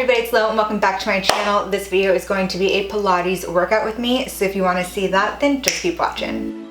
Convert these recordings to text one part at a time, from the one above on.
everybody, it's Lo and welcome back to my channel. This video is going to be a Pilates workout with me, so if you want to see that, then just keep watching.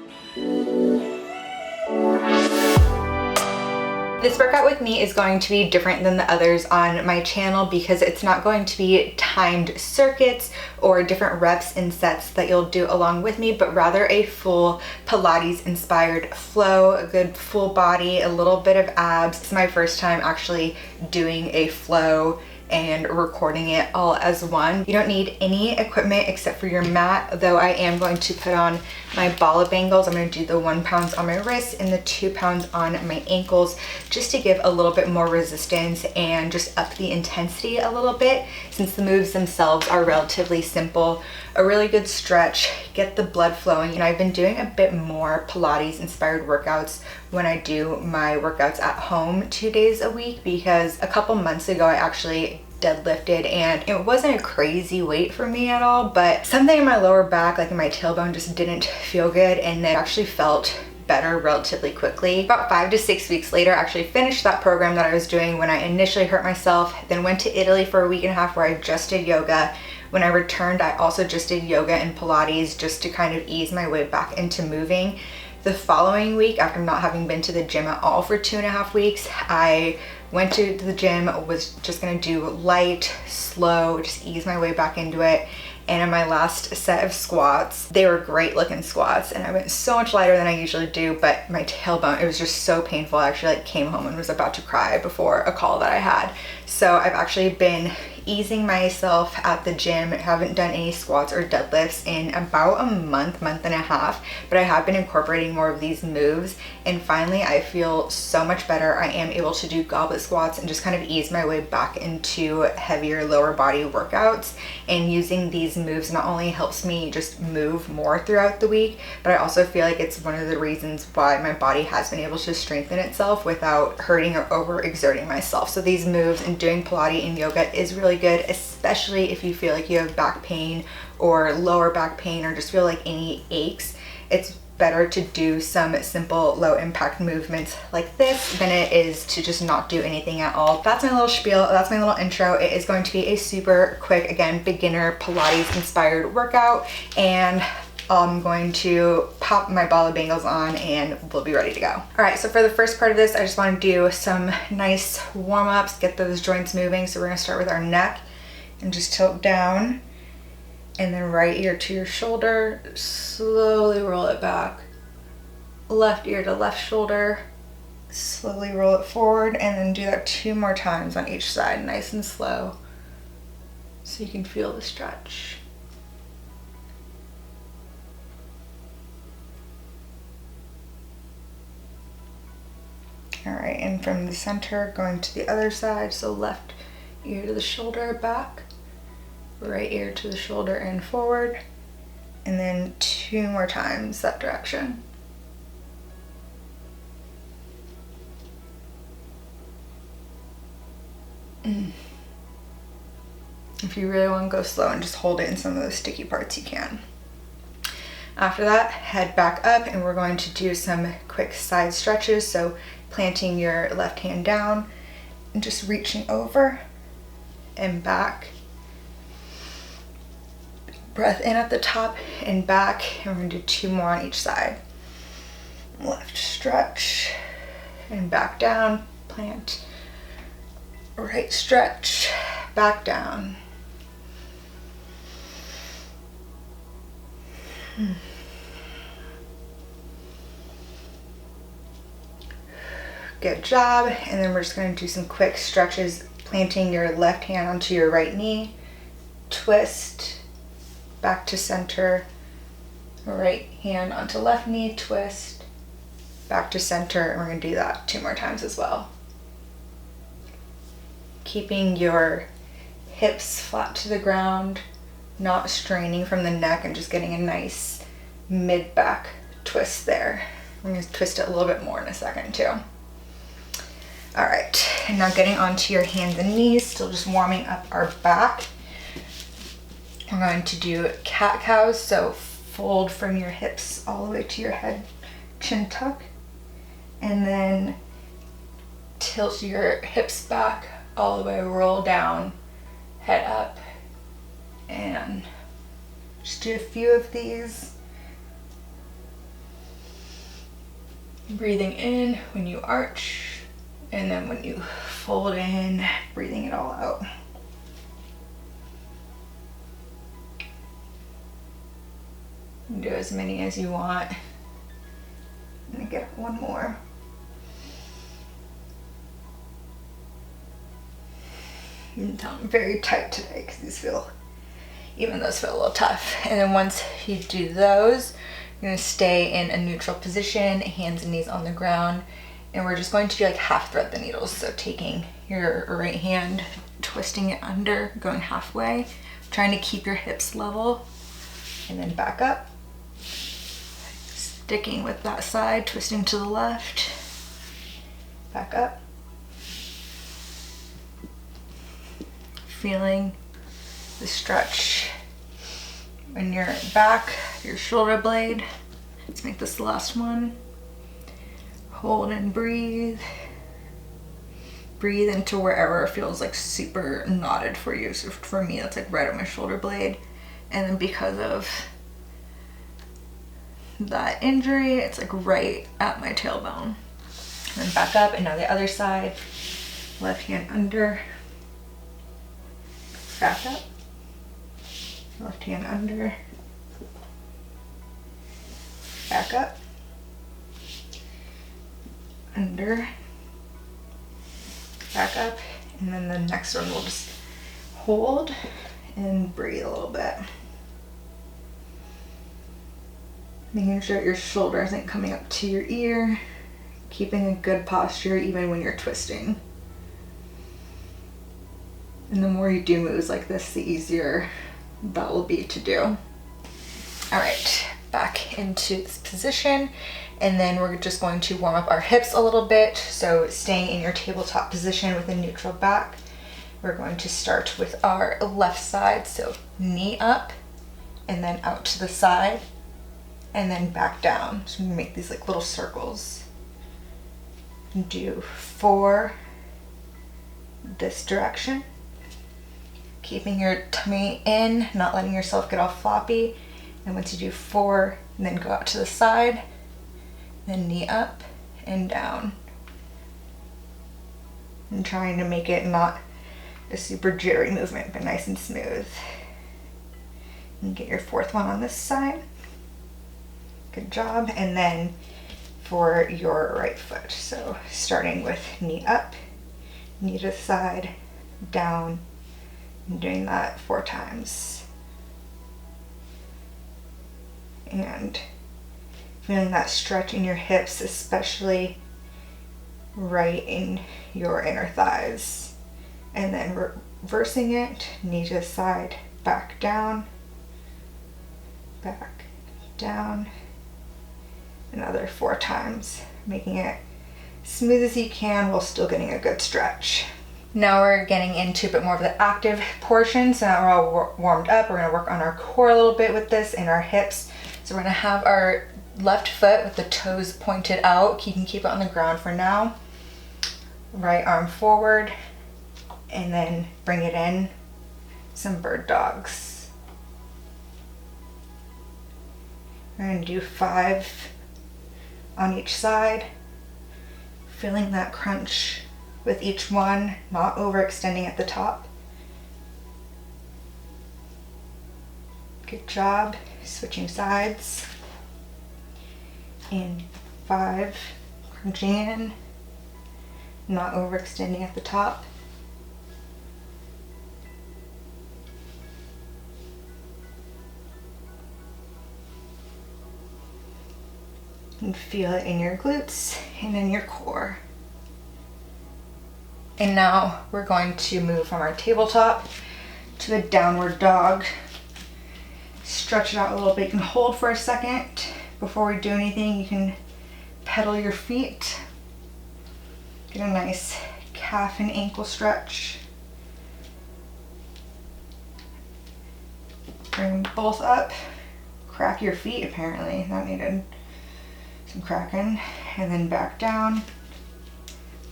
This workout with me is going to be different than the others on my channel because it's not going to be timed circuits or different reps and sets that you'll do along with me, but rather a full Pilates inspired flow, a good full body, a little bit of abs. It's my first time actually doing a flow and recording it all as one. You don't need any equipment except for your mat, though I am going to put on my ball bangles. I'm going to do the 1 pound on my wrist and the 2 pounds on my ankles just to give a little bit more resistance and just up the intensity a little bit since the moves themselves are relatively simple. A really good stretch, get the blood flowing. You know, I've been doing a bit more Pilates inspired workouts when I do my workouts at home 2 days a week because a couple months ago I actually deadlifted and it wasn't a crazy weight for me at all, but something in my lower back, like in my tailbone, just didn't feel good, and then actually felt better relatively quickly. About 5 to 6 weeks later, I actually finished that program that I was doing when I initially hurt myself, then went to Italy for a week and a half where I just did yoga. When I returned, I also just did yoga and Pilates just to kind of ease my way back into moving. The following week, after not having been to the gym at all for 2.5 weeks, I went to the gym, was just gonna do light, slow, just ease my way back into it. And in my last set of squats, they were great looking squats and I went so much lighter than I usually do, but my tailbone, it was just so painful. I actually came home and was about to cry before a call that I had. So I've actually been easing myself at the gym. I haven't done any squats or deadlifts in about a month and a half, but I have been incorporating more of these moves and finally I feel so much better. I am able to do goblet squats and just kind of ease my way back into heavier lower body workouts, and using these moves not only helps me just move more throughout the week, but I also feel like it's one of the reasons why my body has been able to strengthen itself without hurting or overexerting myself. So these moves and doing Pilates and yoga is really good, especially if you feel like you have back pain or lower back pain or just feel like any aches. It's better to do some simple low impact movements like this than it is to just not do anything at all. That's my little spiel, that's my little intro. It is going to be a super quick, again, beginner Pilates inspired workout, and I'm going to pop my ball of bangles on and we'll be ready to go. All right, so for the first part of this, I just want to do some nice warm-ups, get those joints moving. So we're gonna start with our neck and just tilt down, and then right ear to your shoulder, slowly roll it back. Left ear to left shoulder, slowly roll it forward, and then do that 2 more times on each side, nice and slow, so you can feel the stretch. All right, and from the center, going to the other side, so left ear to the shoulder, back, right ear to the shoulder and forward, and then 2 more times that direction. If you really want to go slow and just hold it in some of those sticky parts, you can. After that, head back up and we're going to do some quick side stretches. So planting your left hand down and just reaching over and back. Breath in at the top and back, and we're gonna do 2 more on each side. Left stretch and back down, plant. Right stretch, back down. Good job. And then we're just going to do some quick stretches, planting your left hand onto your right knee, twist, back to center, right hand onto left knee, twist, back to center, and we're going to do that 2 more times as well. Keeping your hips flat to the ground, not straining from the neck, and just getting a nice mid-back twist there. I'm going to twist it a little bit more in a second too. All right, and now getting onto your hands and knees, still just warming up our back. We're going to do cat cows, so fold from your hips all the way to your head, chin tuck, and then tilt your hips back all the way, roll down, head up, and just do a few of these. Breathing in when you arch, and then when you fold in, breathing it all out. Do as many as you want. I'm gonna get one more. I'm very tight today because these feel, even those feel a little tough. And then once you do those, you're gonna stay in a neutral position, hands and knees on the ground, and we're just going to do like half thread the needles. So taking your right hand, twisting it under, going halfway, trying to keep your hips level, and then back up. Sticking with that side, twisting to the left, back up. Feeling the stretch in your back, your shoulder blade. Let's make this the last one. Hold and breathe. Breathe into wherever it feels like super knotted for you. So for me, that's like right at my shoulder blade. And then because of that injury, it's like right at my tailbone. And then back up, and now the other side. Left hand under. Back up. Left hand under. Back up. Under. Back up. And then the next one we'll just hold and breathe a little bit. Making sure your shoulder isn't coming up to your ear. Keeping a good posture even when you're twisting. And the more you do moves like this, the easier that will be to do. All right, back into this position. And then we're just going to warm up our hips a little bit. So staying in your tabletop position with a neutral back. We're going to start with our left side. So knee up and then out to the side. And then back down. So we make these like little circles. Do 4 this direction. Keeping your tummy in, not letting yourself get all floppy. And once you do 4, then go out to the side. Then knee up and down. And trying to make it not a super jittery movement, but nice and smooth. And get your 4th one on this side. Good job. And then for your right foot. So starting with knee up, knee to the side, down, and doing that 4 times. And feeling that stretch in your hips, especially right in your inner thighs. And then reversing it, knee to the side, back down, another 4 times, making it smooth as you can while still getting a good stretch. Now we're getting into a bit more of the active portion. So now we're all warmed up. We're gonna work on our core a little bit with this and our hips. So we're gonna have our left foot with the toes pointed out. You can keep it on the ground for now. Right arm forward, and then bring it in. Some bird dogs. We're gonna do 5 on each side. Feeling that crunch with each one, not overextending at the top. Good job. Switching sides. And 5, crunching in, not overextending at the top. And feel it in your glutes and in your core. And now we're going to move from our tabletop to a downward dog. Stretch it out a little bit. You can hold for a second. Before we do anything, you can pedal your feet. Get a nice calf and ankle stretch. Bring both up. Crack your feet, apparently. That needed some cracking. And then back down.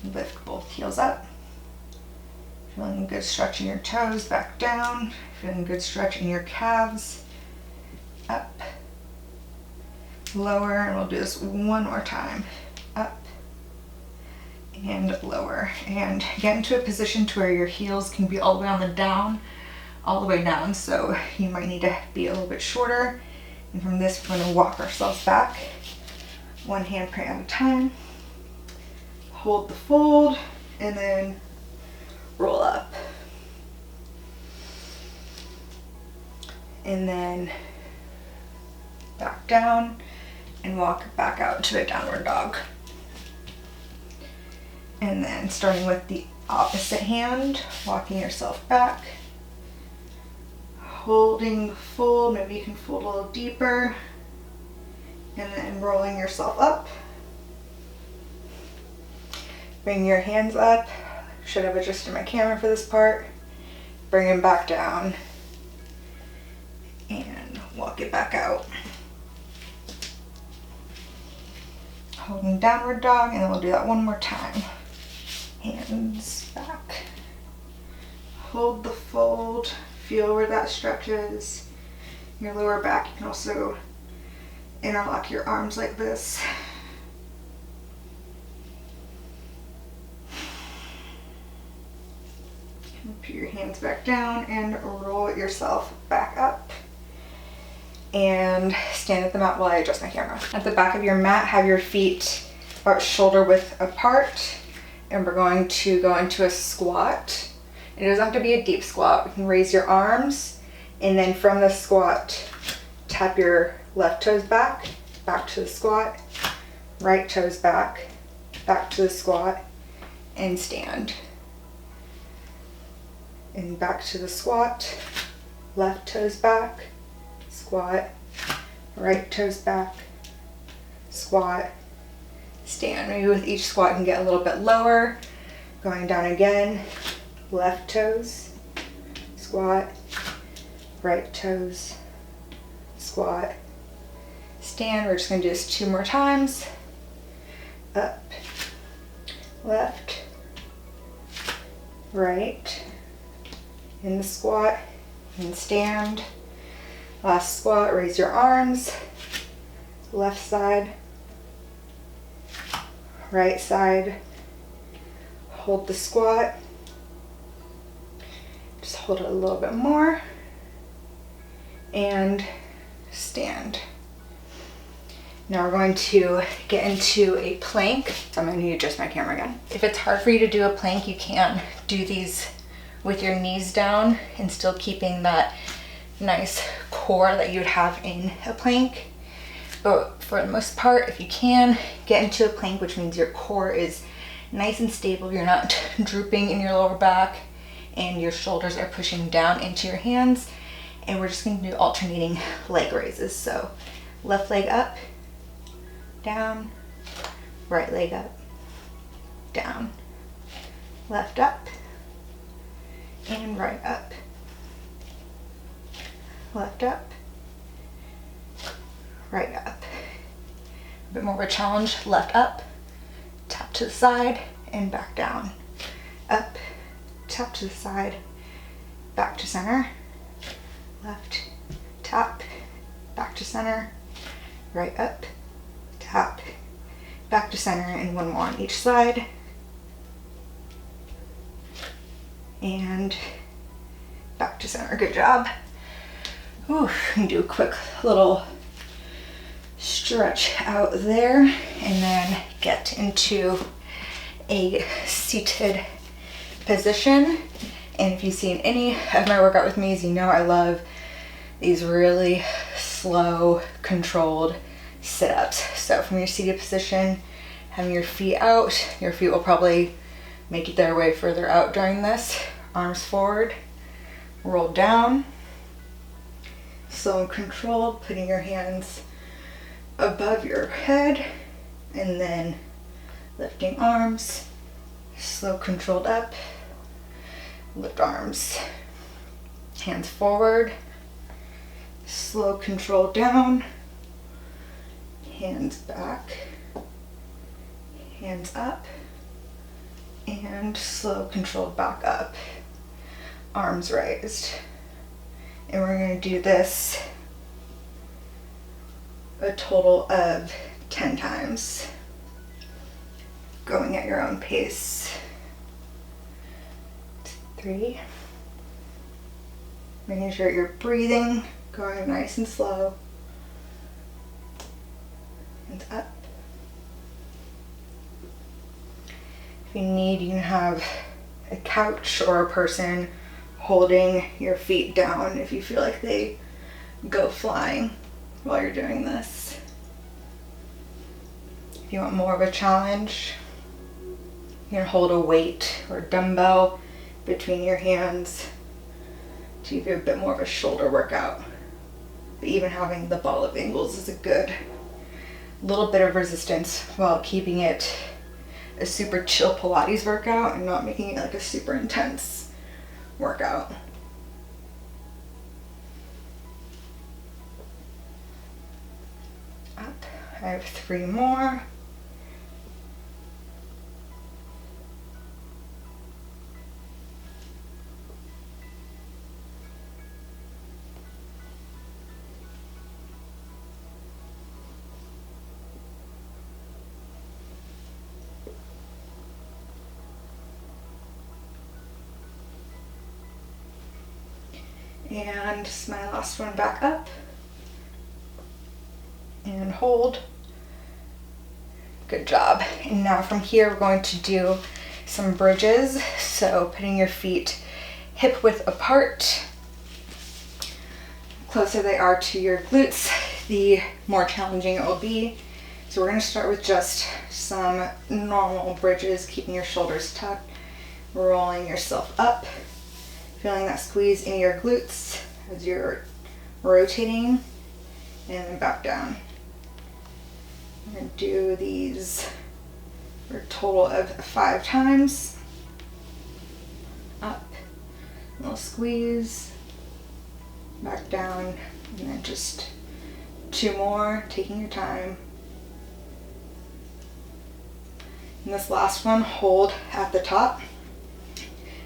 Lift both heels up. Feeling good stretching your toes, back down. Feeling good stretching your calves, up, lower, and we'll do this one more time. Up and lower. And get into a position to where your heels can be all the way on the down, all the way down. So you might need to be a little bit shorter. And from this, we're going to walk ourselves back. One handprint at a time. Hold the fold, and then roll up. And then back down and walk back out to a downward dog. And then starting with the opposite hand, walking yourself back, holding the fold, maybe you can fold a little deeper, and then rolling yourself up. Bring your hands up. Should have adjusted my camera for this part. Bring them back down and walk it back out. Holding downward dog, and then we'll do that one more time. Hands back. Hold the fold. Feel where that stretches. Your lower back. You can also interlock your arms like this. Put your hands back down and roll yourself back up. And stand at the mat while I adjust my camera. At the back of your mat, have your feet about shoulder width apart. And we're going to go into a squat. It doesn't have to be a deep squat. You can raise your arms, and then from the squat, tap your left toes back to the squat, right toes back to the squat, and stand. And back to the squat, left toes back, squat, right toes back, squat, stand. Maybe with each squat you can get a little bit lower, going down again, left toes, squat, right toes, squat, stand. We're just going to do this 2 more times. Up, left, right, in the squat, and stand. Last squat, raise your arms, left side, right side, hold the squat, just hold it a little bit more, and stand. Now we're going to get into a plank. So I'm going to adjust my camera again. If it's hard for you to do a plank, you can do these with your knees down and still keeping that nice core that you would have in a plank. But for the most part, if you can, get into a plank, which means your core is nice and stable. You're not drooping in your lower back and your shoulders are pushing down into your hands. And we're just going to do alternating leg raises. So left leg up, down, right leg up, down, left up, and right up, left up, right up. A bit more of a challenge. Left up, tap to the side, and back down. Up, tap to the side, back to center. Left, tap, back to center. Right up, tap, back to center, and one more on each side. And back to center. Good job. Ooh, and do a quick little stretch out there, and then get into a seated position. And if you've seen any of my workout with me, you know I love these really slow, controlled sit-ups. So from your seated position, having your feet out, your feet will probably make their way further out during this. Arms forward, roll down, slow and controlled, putting your hands above your head, and then lifting arms, slow controlled up, lift arms, hands forward, slow controlled down, hands back, hands up, and slow controlled back up. arms raised. And we're going to do this a total of 10 times, going at your own pace. 3. Making sure you're breathing, going nice and slow. And up. If you need, you can have a couch or a person holding your feet down if you feel like they go flying while you're doing this. If you want more of a challenge, you can hold a weight or dumbbell between your hands to give you a bit more of a shoulder workout. But even having the ball of angles is a good little bit of resistance while keeping it a super chill Pilates workout and not making it like a super intense workout. Up. I have 3 more. And just my last one back up. And hold. Good job. And now from here, we're going to do some bridges. So putting your feet hip width apart. The closer they are to your glutes, the more challenging it will be. So we're going to start with just some normal bridges, keeping your shoulders tucked, rolling yourself up. Feeling that squeeze in your glutes as you're rotating, and then back down. We're going to do these for a total of 5 times. Up, a little squeeze, back down, and then just 2 more, taking your time. And this last one, hold at the top.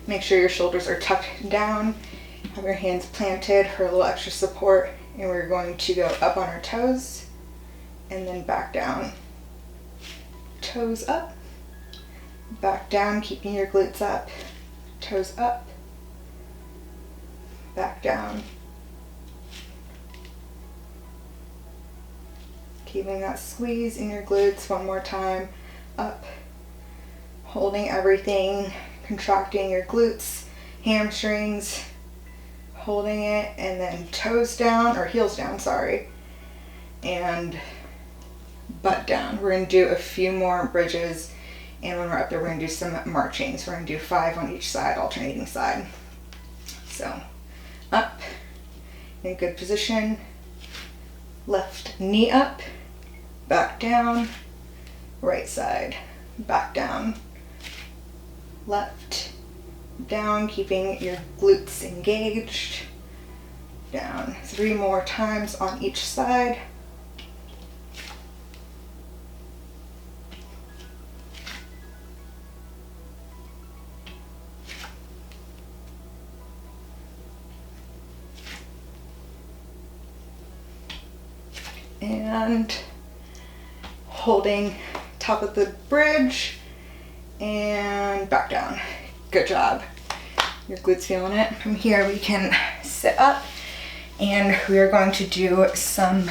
Make sure your shoulders are tucked down, have your hands planted for a little extra support, and we're going to go up on our toes and then back down. Toes up, back down, keeping your glutes up, toes up, back down. Keeping that squeeze in your glutes, one more time, up, holding everything, contracting your glutes, hamstrings, holding it, and then toes down, or heels down, sorry, and butt down. We're going to do a few more bridges, and when we're up there, we're going to do some marching. So we're going to do 5 on each side, alternating side. So up, in good position, left knee up, back down, right side, back down, left, down, keeping your glutes engaged, down. 3 more times on each side. And holding top of the bridge and back down. Good job. Your glutes feeling it. From here we can sit up and we are going to do some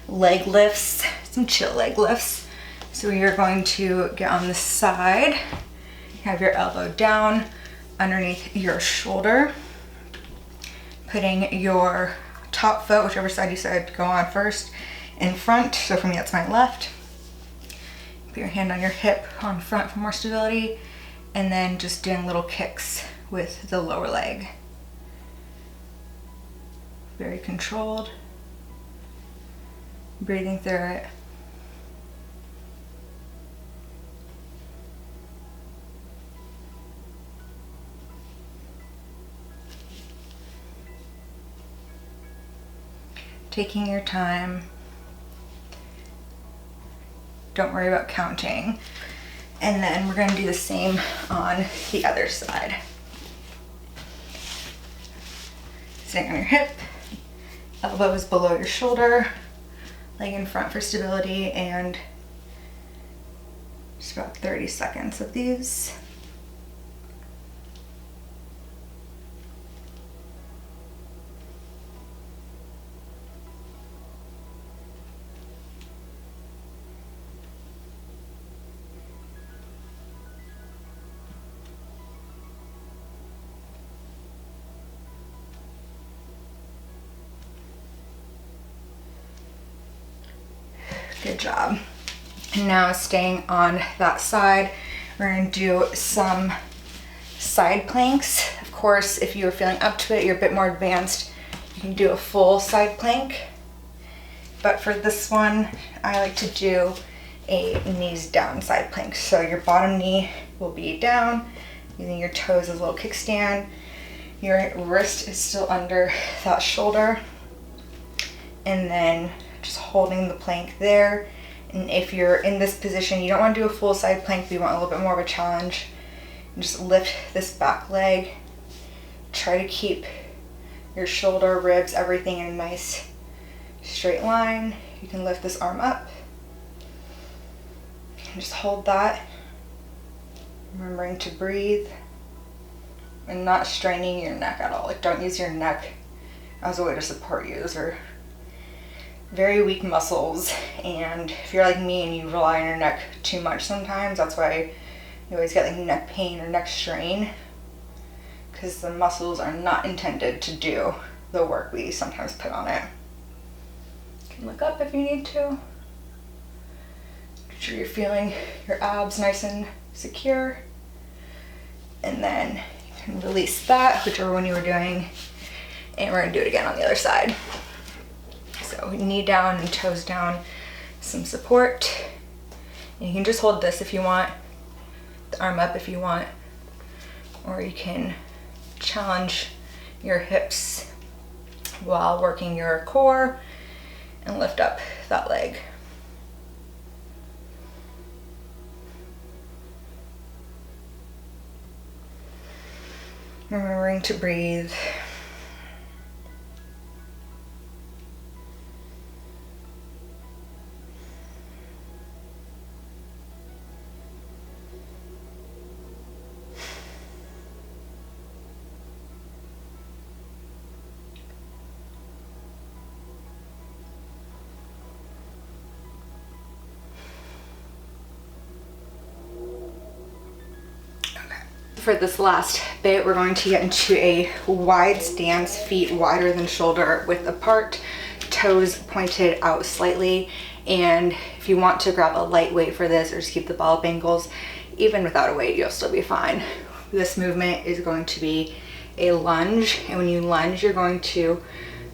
leg lifts, some chill leg lifts. So we are going to get on the side, have your elbow down underneath your shoulder, putting your top foot, whichever side you said go on first, in front. So for me that's my left. Put your hand on your hip on front for more stability, and then just doing little kicks with the lower leg. Very controlled. Breathing through it. Taking your time. Don't worry about counting. And then we're going to do the same on the other side. sitting on your hip, elbows below your shoulder, leg in front for stability, and just about 30 seconds of these. Good job. And now staying on that side, we're gonna do some side planks. Of course, if you're feeling up to it, you're a bit more advanced, you can do a full side plank. But for this one, I like to do a knees down side plank. So your bottom knee will be down, using your toes as a little kickstand. Your wrist is still under that shoulder. And then just holding the plank there. And if you're in this position, you don't want to do a full side plank, but you want a little bit more of a challenge, and just lift this back leg. Try to keep your shoulder, ribs, everything in a nice straight line. You can lift this arm up and just hold that, remembering to breathe and not straining your neck at all. Like, don't use your neck as a way to support you. Those are very weak muscles, and if you're like me and you rely on your neck too much sometimes, that's why you always get like neck pain or neck strain, because the muscles are not intended to do the work we sometimes put on it. You can look up if you need to. Make sure you're feeling your abs nice and secure, and then you can release that, whichever one you were doing, and we're gonna do it again on the other side. So knee down and toes down, some support. And you can just hold this if you want, the arm up if you want, or you can challenge your hips while working your core and lift up that leg. Remembering to breathe. For this last bit, we're going to get into a wide stance, feet wider than shoulder width apart, toes pointed out slightly. And if you want to grab a light weight for this, or just keep the ball up ankles, even without a weight, you'll still be fine. This movement is going to be a lunge, and when you lunge, you're going to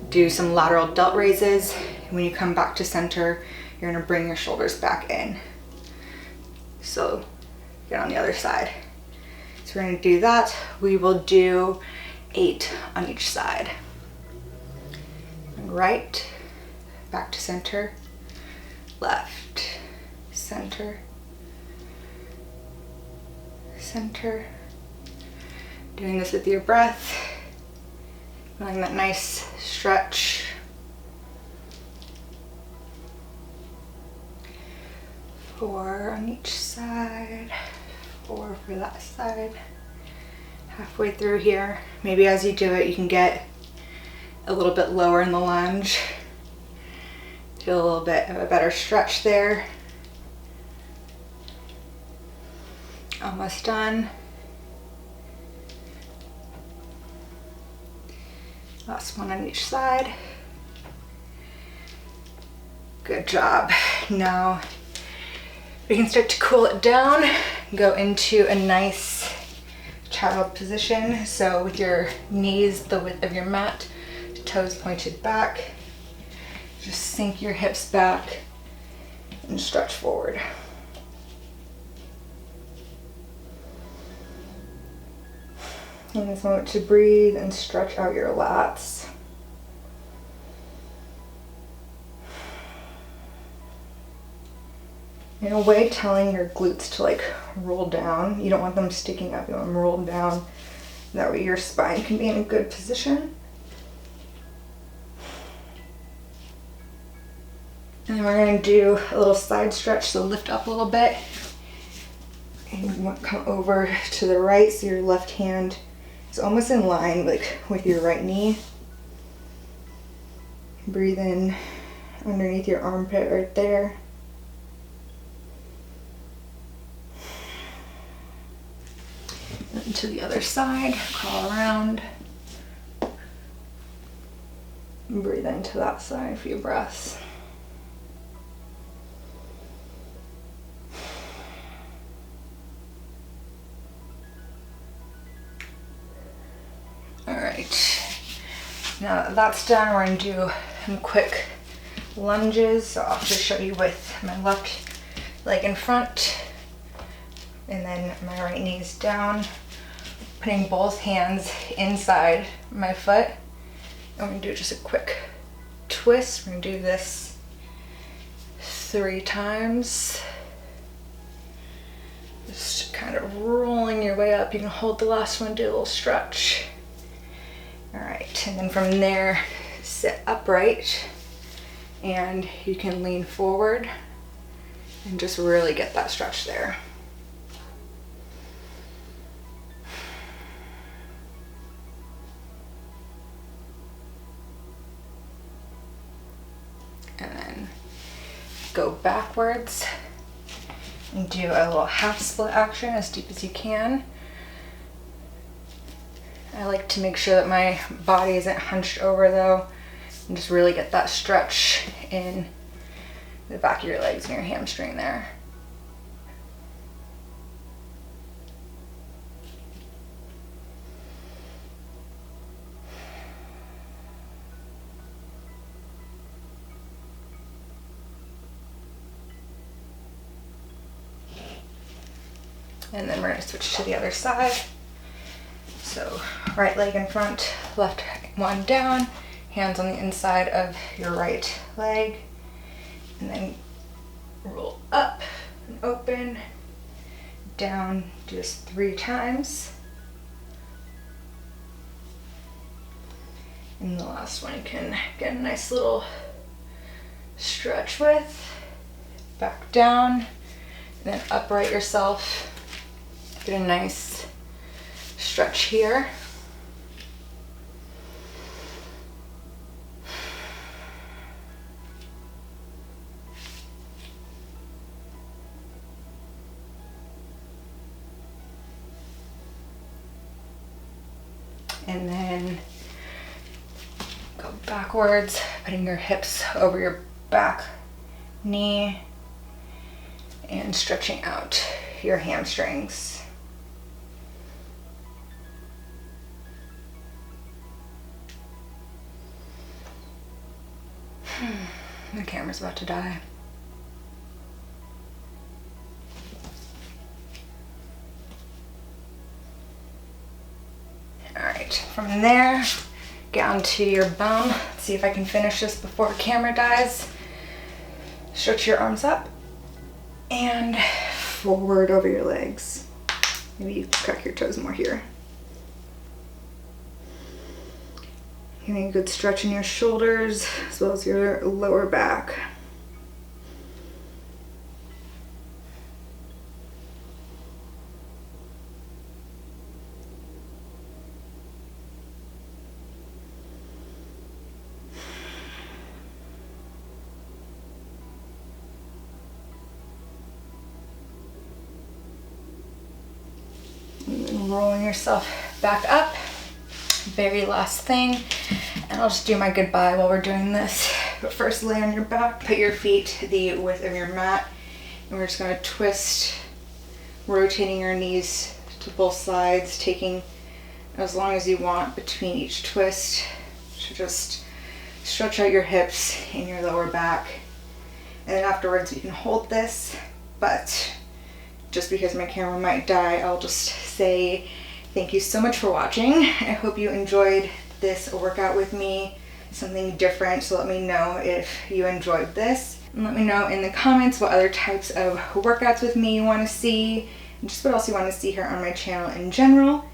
do some lateral delt raises. And when you come back to center, you're gonna bring your shoulders back in. So get on the other side. So we're gonna do that. We will do 8 on each side. Right, back to center, left, center, center. Doing this with your breath, feeling that nice stretch. Four on each side. 4 for that side. Halfway through here, maybe as you do it, you can get a little bit lower in the lunge. Feel a little bit of a better stretch there. Almost done. Last one on each side. Good job. Now we can start to cool it down, go into a nice child position. So with your knees the width of your mat, toes pointed back, just sink your hips back and stretch forward. In this moment to breathe and stretch out your lats. In a way, telling your glutes to like roll down. You don't want them sticking up, you want them rolled down. That way your spine can be in a good position. And then we're gonna do a little side stretch, so lift up a little bit. And you want to come over to the right, so your left hand is almost in line like with your right knee. Breathe in underneath your armpit right there. And to the other side, crawl around. And breathe into that side, a few breaths. Now that that's done, we're gonna do some quick lunges. So I'll just show you with my left leg in front and then my right knee's down, putting both hands inside my foot. And we're gonna do just a quick twist. We're gonna do this 3 times. Just kind of rolling your way up. You can hold the last one, do a little stretch. All right, and then from there, sit upright and you can lean forward and just really get that stretch there. And then go backwards and do a little half split action as deep as you can. I like to make sure that my body isn't hunched over though, and just really get that stretch in the back of your legs and your hamstring there. And then we're going to switch to the other side. So right leg in front, left one down, hands on the inside of your right leg, and then roll up and open, down just 3 times. And the last one you can get a nice little stretch with. Back down, and then upright yourself. Get a nice stretch here. And then go backwards, putting your hips over your back knee and stretching out your hamstrings. The camera's about to die. All right, from there, get onto your bum. Let's see if I can finish this before the camera dies. Stretch your arms up and forward over your legs. Maybe you crack your toes more here. Getting a good stretch in your shoulders as well as your lower back. And then rolling yourself back up. Very last thing, and I'll just do my goodbye while we're doing this. But first, lay on your back, put your feet the width of your mat, and we're just going to twist, rotating your knees to both sides, taking as long as you want between each twist to just stretch out your hips and your lower back. And then afterwards you can hold this, but just because my camera might die, I'll just say thank you so much for watching. I hope you enjoyed this workout with me, something different, so let me know if you enjoyed this. And let me know in the comments what other types of workouts with me you want to see, and just what else you want to see here on my channel in general.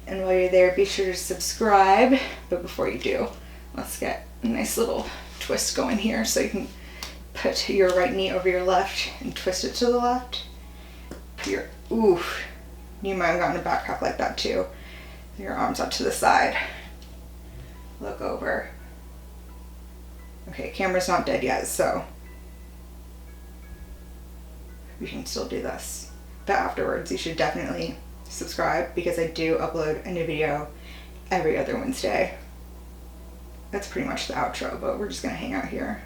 And while you're there, be sure to subscribe. But before you do, let's get a nice little twist going here so you can Put your right knee over your left and twist it to the left. Oof. You might have gotten a back crack like that too. Your arms out to the side. Look over. Okay, camera's not dead yet, so you can still do this. But afterwards, you should definitely subscribe because I do upload a new video every other Wednesday. That's pretty much the outro, but we're just gonna hang out here.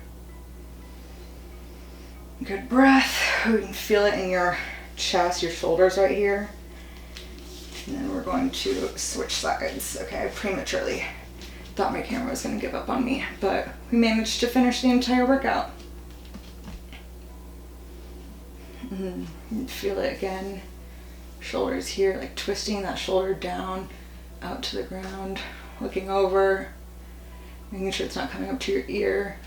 Good breath. You can feel it in your chest, your shoulders right here. And then we're going to switch sides. Okay, I prematurely thought my camera was gonna give up on me, but we managed to finish the entire workout. Feel it again. Shoulders here, like twisting that shoulder down, out to the ground, looking over, making sure it's not coming up to your ear.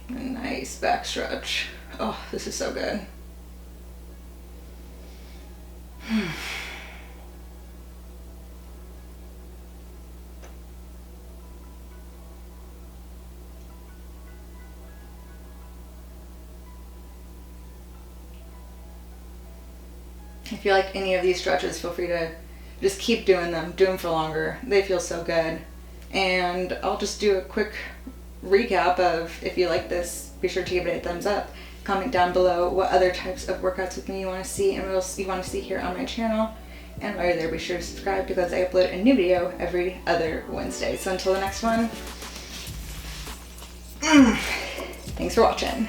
A nice back stretch. Oh, this is so good. If you like any of these stretches, feel free to just keep doing them. Do them for longer. They feel so good. And I'll just do a quick recap of, if you like this, be sure to give it a thumbs up. Comment down below what other types of workouts with me you want to see and what else you want to see here on my channel. And while you're there, be sure to subscribe because I upload a new video every other Wednesday. So until the next one, thanks for watching.